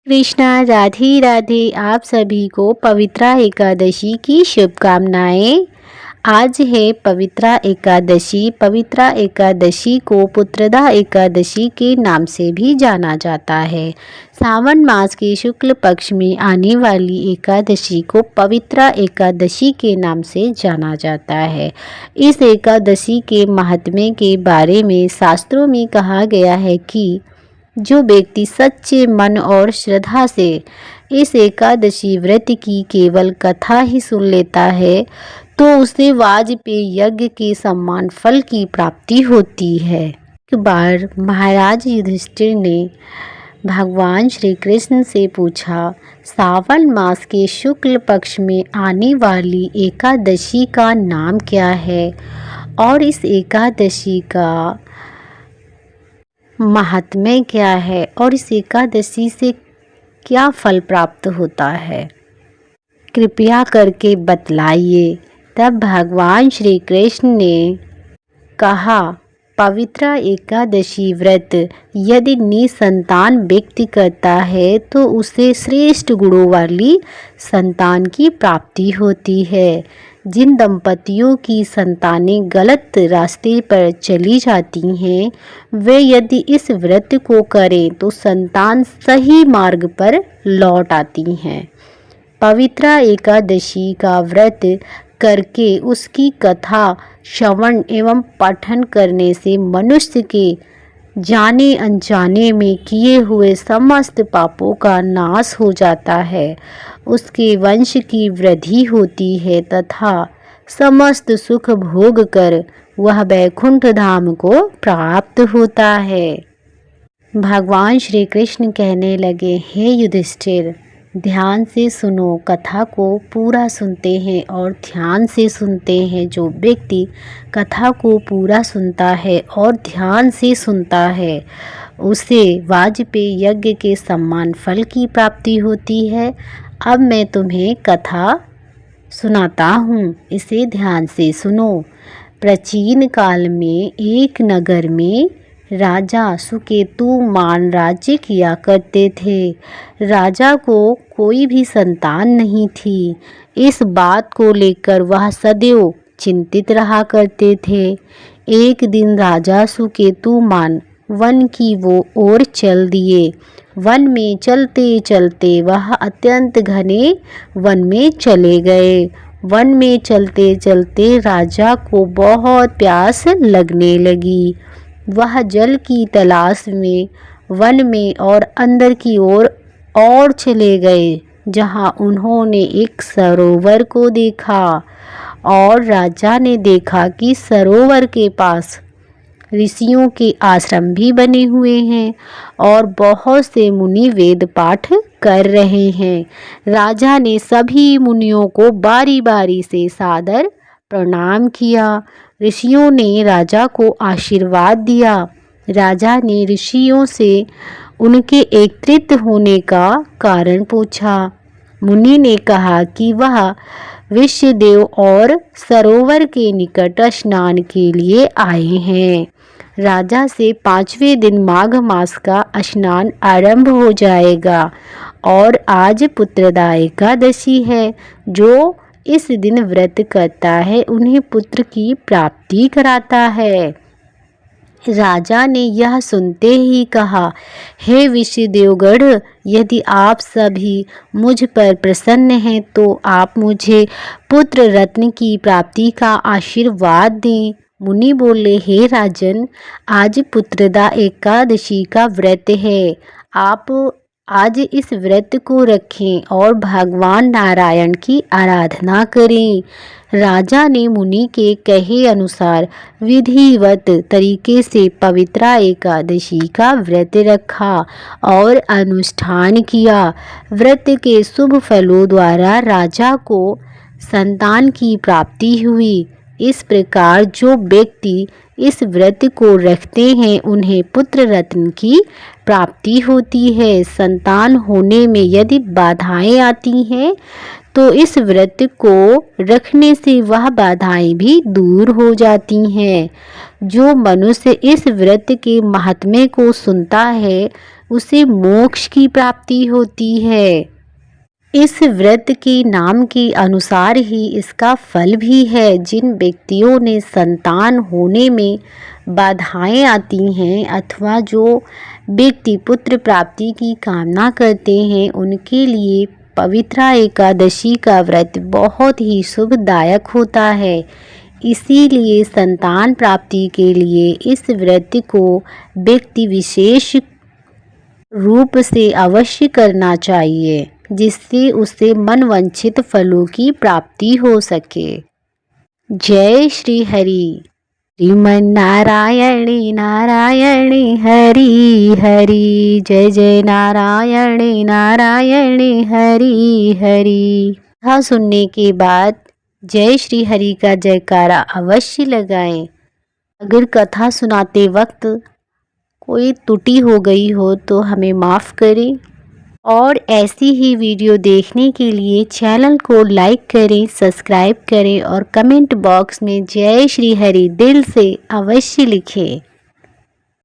कृष्णा राधे राधे। आप सभी को पवित्रा एकादशी की शुभकामनाएं। आज है पवित्रा एकादशी। पवित्रा एकादशी को पुत्रदा एकादशी के नाम से भी जाना जाता है। सावन मास के शुक्ल पक्ष में आने वाली एकादशी को पवित्रा एकादशी के नाम से जाना जाता है। इस एकादशी के महात्म्य के बारे में शास्त्रों में कहा गया है कि जो व्यक्ति सच्चे मन और श्रद्धा से इस एकादशी व्रत की केवल कथा ही सुन लेता है तो उसे वाजपेयी यज्ञ के समान फल की प्राप्ति होती है। एक बार महाराज युधिष्ठिर ने भगवान श्री कृष्ण से पूछा, सावन मास के शुक्ल पक्ष में आने वाली एकादशी का नाम क्या है और इस एकादशी का महात्म्य क्या है और इस एकादशी से क्या फल प्राप्त होता है, कृपया करके बतलाइए। तब भगवान श्री कृष्ण ने कहा, पवित्रा एकादशी व्रत यदि निसंतान व्यक्ति करता है तो उसे श्रेष्ठ गुणों वाली संतान की प्राप्ति होती है। जिन दंपतियों की संतानें गलत रास्ते पर चली जाती हैं वे यदि इस व्रत को करें तो संतान सही मार्ग पर लौट आती हैं। पवित्रा एकादशी का व्रत करके उसकी कथा श्रवण एवं पठन करने से मनुष्य के जाने अनजाने में किए हुए समस्त पापों का नाश हो जाता है, उसके वंश की वृद्धि होती है तथा समस्त सुख भोग कर वह वैकुंठ धाम को प्राप्त होता है। भगवान श्री कृष्ण कहने लगे, हे युधिष्ठिर, ध्यान से सुनो, कथा को पूरा सुनते हैं और ध्यान से सुनते हैं। जो व्यक्ति कथा को पूरा सुनता है और ध्यान से सुनता है उसे वाजपेयी यज्ञ के समान फल की प्राप्ति होती है। अब मैं तुम्हें कथा सुनाता हूँ, इसे ध्यान से सुनो। प्राचीन काल में एक नगर में राजा सुकेतुमान राज्य किया करते थे। राजा को कोई भी संतान नहीं थी। इस बात को लेकर वह सदैव चिंतित रहा करते थे। एक दिन राजा सुकेतुमान वन की वो ओर चल दिए। वन में चलते चलते वह अत्यंत घने वन में चले गए। वन में चलते चलते राजा को बहुत प्यास लगने लगी। वह जल की तलाश में वन में और अंदर की ओर और चले गए, जहां उन्होंने एक सरोवर को देखा और राजा ने देखा कि सरोवर के पास ऋषियों के आश्रम भी बने हुए हैं और बहुत से मुनि वेद पाठ कर रहे हैं। राजा ने सभी मुनियों को बारी बारी से सादर प्रणाम किया। ऋषियों ने राजा को आशीर्वाद दिया। राजा ने ऋषियों से उनके एकत्रित होने का कारण पूछा। मुनि ने कहा कि वह विश्वदेव और सरोवर के निकट स्नान के लिए आए हैं। राजा से 5वें दिन माघ मास का स्नान आरंभ हो जाएगा और आज पुत्रदा एकादशी है। जो इस दिन व्रत करता है उन्हें पुत्र की प्राप्ति कराता है। राजा ने यह सुनते ही कहा, हे विश्वदेवगण, यदि आप सभी मुझ पर प्रसन्न हैं तो आप मुझे पुत्र रत्न की प्राप्ति का आशीर्वाद दें। मुनि बोले, हे राजन, आज पुत्रदा एकादशी का व्रत है। आप आज इस व्रत को रखें और भगवान नारायण की आराधना करें। राजा ने मुनि के कहे अनुसार विधिवत तरीके से पवित्रा एकादशी का व्रत रखा और अनुष्ठान किया। व्रत के शुभ फलों द्वारा राजा को संतान की प्राप्ति हुई। इस प्रकार जो व्यक्ति इस व्रत को रखते हैं उन्हें पुत्र रत्न की प्राप्ति होती है। संतान होने में यदि बाधाएं आती हैं तो इस व्रत को रखने से वह बाधाएं भी दूर हो जाती हैं। जो मनुष्य इस व्रत के महात्म्य को सुनता है उसे मोक्ष की प्राप्ति होती है। इस व्रत के नाम के अनुसार ही इसका फल भी है। जिन व्यक्तियों ने संतान होने में बाधाएं आती हैं अथवा जो व्यक्ति पुत्र प्राप्ति की कामना करते हैं उनके लिए पवित्रा एकादशी का व्रत बहुत ही शुभदायक होता है। इसीलिए संतान प्राप्ति के लिए इस व्रत को व्यक्ति विशेष रूप से अवश्य करना चाहिए, जिससे उसे मनवांछित फलों की प्राप्ति हो सके। जय श्री हरि। श्रीमन नारायणी नारायणी हरि हरि, जय जय नारायणी नारायणी हरि हरि। कथा सुनने के बाद जय श्री हरि का जयकारा अवश्य लगाएं। अगर कथा सुनाते वक्त कोई त्रुटि हो गई हो तो हमें माफ़ करें और ऐसी ही वीडियो देखने के लिए चैनल को लाइक करें, सब्सक्राइब करें और कमेंट बॉक्स में जय श्री हरि दिल से अवश्य लिखें।